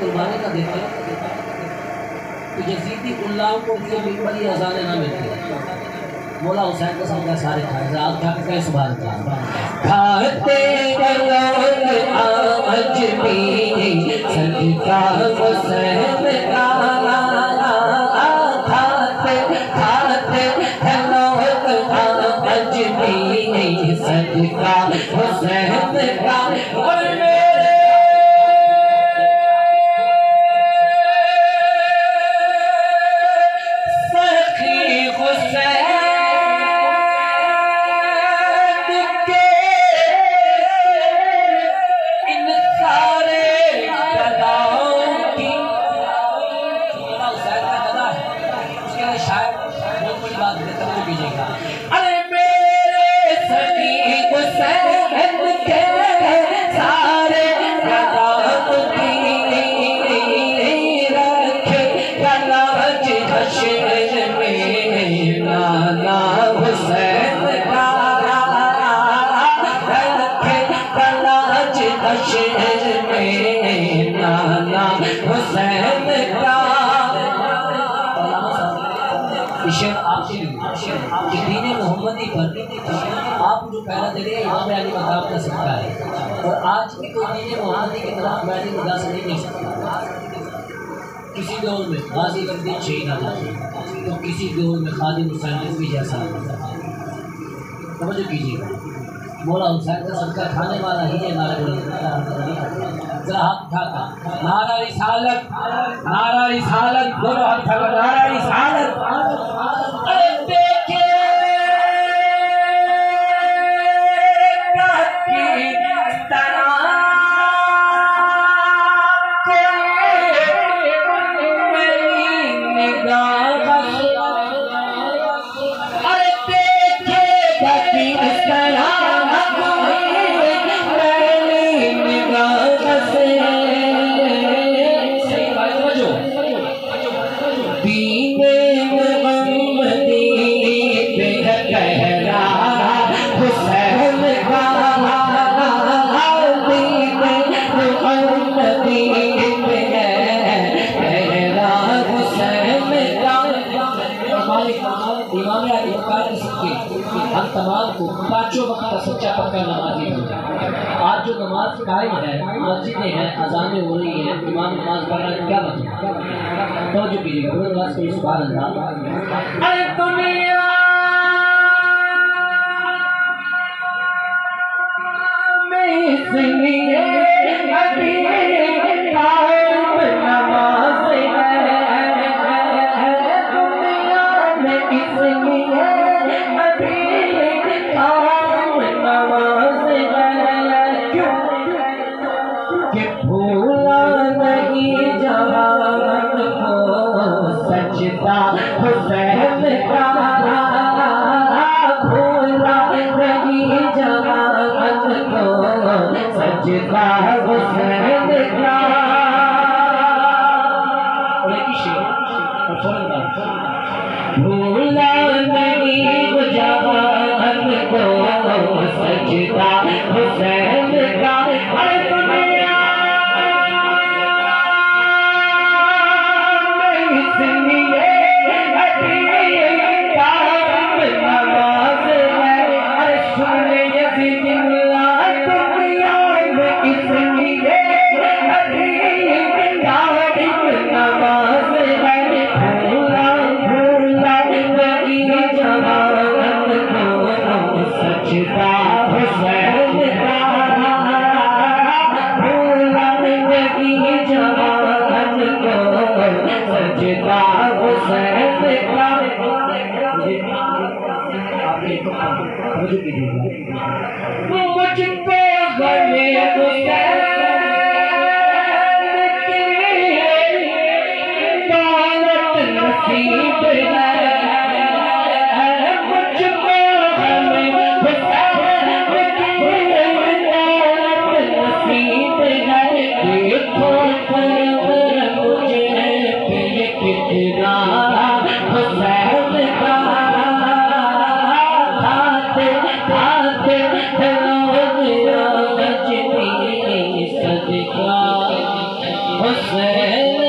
قربانی کا دیتے تو یزیدی اللہ کو بھی بڑی اذانیں نہ ملتی مولا حسین کا صدقہ سارے کھائے آپ کھا کے سبحان اللہ کھاتے گلون آج بھی صدقہ حسین کا کھاتے گلون آج بھی صدقہ حسین کا اور دین محمدی پر آپ جو پہلا دے رہے ہیں امام علی مقام کا صدقہ ہے اور آج بھی کوئی دین محمدی کی طرف ہماری نگاہ سے نہیں مل سکتا کسی دور میں غازی الدین شہید آ جاتے تو کسی دور میں خادم حسین رضوی جیسا توجہ کیجیے گا مولا حسین کا صدقہ کھانے والا ہی ہے نعرہ بلند ذرا ہاتھ اٹھا کر نعرہ رسالت نعرہ رسالت دونوں ہاتھ اٹھا کر نعرہ رسالت ہم تمام کو پانچوں وقت کا سچا پکا نمازی ہو جائے آج جو نماز قائم ہے مسجدیں ہیں اذانیں ہو رہی ہیں امام نماز پڑھ رہا ہے کیا مطلب توجہ کیجیے گا پورے نماز کے سبحان اللہ اے دنیا میں اس لیے ابھی قائم نماز ہے دنیا میں اس لیے حسین کا بھولا نہیں جوان کو سجدہ حسین کا بھولا نہیں جوان کو سجدہ حسین کا مجھ پہ غم حسین کی دولت نصیب ہے مجھ پہ غم حسین کی دولت نصیب ہے دیکھو مجھے پہ کتنا حسین کا حسین